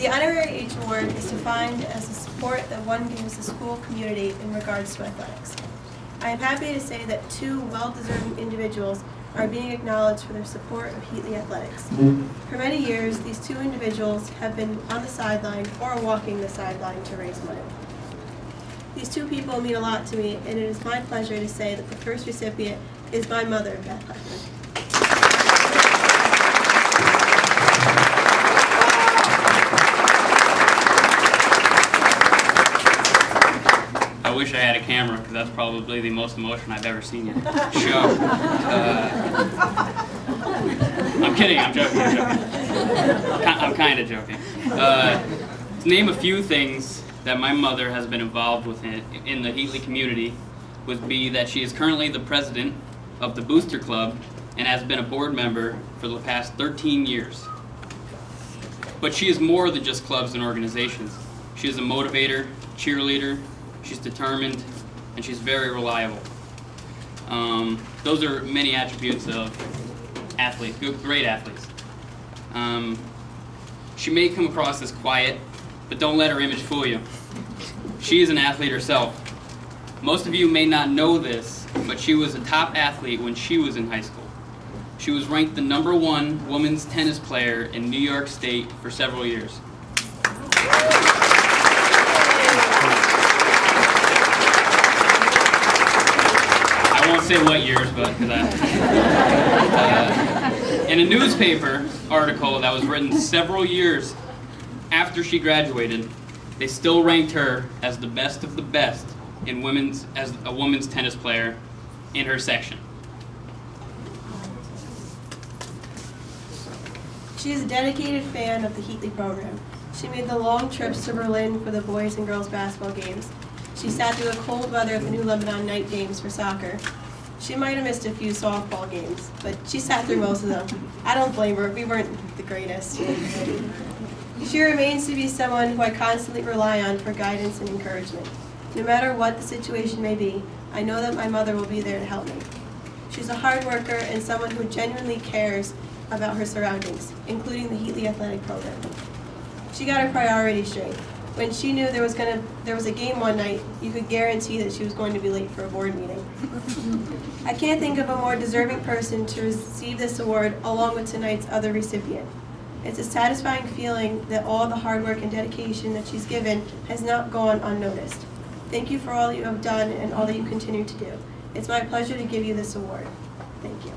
The HonoraryH award is defined as the support that one gives the school community in regards to athletics. I am happy to say that two well-deserving individuals are being acknowledged for their support of Heatley athletics. For many years, these two individuals have been on the sideline or walking the sideline to raise money. These two people mean a lot to me, and it is my pleasure to say that the first recipient is my mother, Beth Huffman. I wish I had a camera, because that's probably the most emotion I've ever seen you show. I'm kidding, I'm joking. I'm kind of joking. To name a few things that my mother has been involved with in the Heatley community would be that she is currently the president of the Booster Club and has been a board member for the past 13 years. But she is more than just clubs and organizations. She is a motivator, cheerleader, she's determined, and she's very reliable. Those are many attributes of athletes, great athletes. She may come across as quiet, but don't let her image fool you. She is an athlete herself. Most of you may not know this, but she was a top athlete when she was in high school. She was ranked the #1 women's tennis player in New York State for several years. I won't say what years, but in a newspaper article that was written several years after she graduated, they still ranked her as the best of the best in as a women's tennis player in her section. She is a dedicated fan of the Heatley program. She made the long trips to Berlin for the boys and girls basketball games. She sat through the cold weather at the New Lebanon night games for soccer. She might have missed a few softball games, but she sat through most of them. I don't blame her, we weren't the greatest. She remains to be someone who I constantly rely on for guidance and encouragement. No matter what the situation may be, I know that my mother will be there to help me. She's a hard worker and someone who genuinely cares about her surroundings, including the Heatley athletic program. She got her priorities straight. When she knew there was a game one night, you could guarantee that she was going to be late for a board meeting. I can't think of a more deserving person to receive this award along with tonight's other recipient. It's a satisfying feeling that all the hard work and dedication that she's given has not gone unnoticed. Thank you for all you have done and all that you continue to do. It's my pleasure to give you this award. Thank you.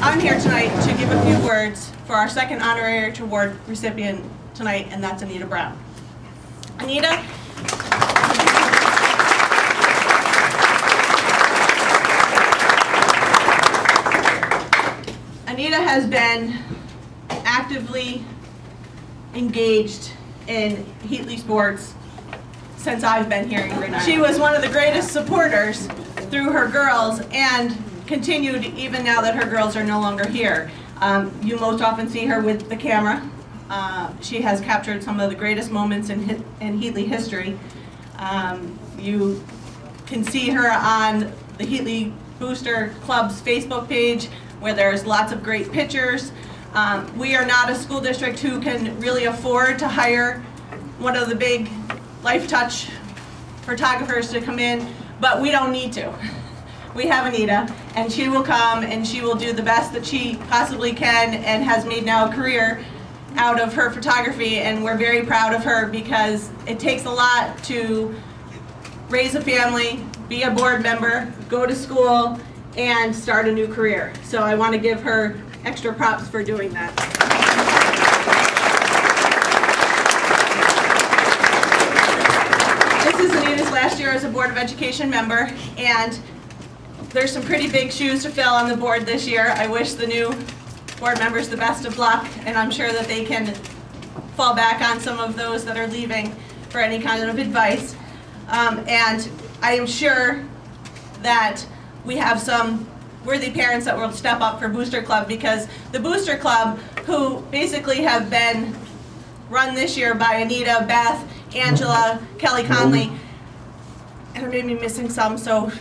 I'm here tonight to give a few words for our second HonoraryH award recipient tonight, and that's Anita Brown. Anita has been actively engaged in Heatley sports since I've been here in Green Island. She was one of the greatest supporters through her girls and continued even now that her girls are no longer here. You most often see her with the camera. She has captured some of the greatest moments in Heatley history. You can see her on the Heatley Booster Club's Facebook page where there's lots of great pictures. We are not a school district who can really afford to hire one of the big Life Touch photographers to come in, but we don't need to. We have Anita, and she will come and she will do the best that she possibly can and has made now a career out of her photography, and we're very proud of her because it takes a lot to raise a family, be a board member, go to school, and start a new career. So I want to give her extra props for doing that. This is Anita's last year as a Board of Education member, and there's some pretty big shoes to fill on the board this year. I wish the new board members the best of luck, and I'm sure that they can fall back on some of those that are leaving for any kind of advice. And I am sure that we have some worthy parents that will step up for Booster Club, because the Booster Club, who basically have been run this year by Anita, Beth, Angela, Kelly Conley, and I may be missing some, so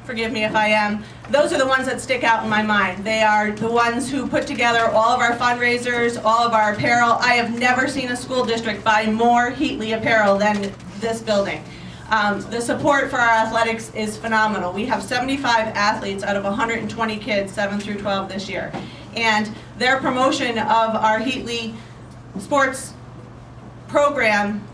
forgive me if I am. Those are the ones that stick out in my mind. They are the ones who put together all of our fundraisers, all of our apparel. I have never seen a school district buy more Heatley apparel than this building. The support for our athletics is phenomenal. We have 75 athletes out of 120 kids, 7 through 12 this year. And their promotion of our Heatley sports program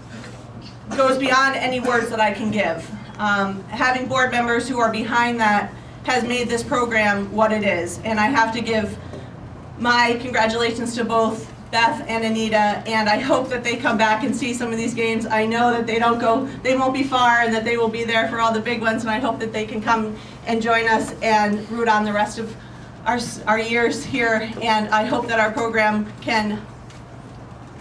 goes beyond any words that I can give. Having board members who are behind that has made this program what it is. And I have to give my congratulations to both Beth and Anita, and I hope that they come back and see some of these games. I know that they won't be far, and that they will be there for all the big ones, and I hope that they can come and join us and root on the rest of our years here, and I hope that our program can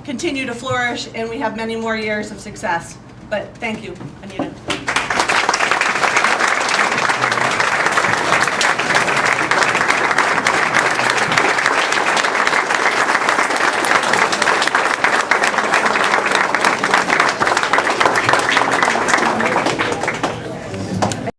continue to flourish and we have many more years of success. But thank you, Anita.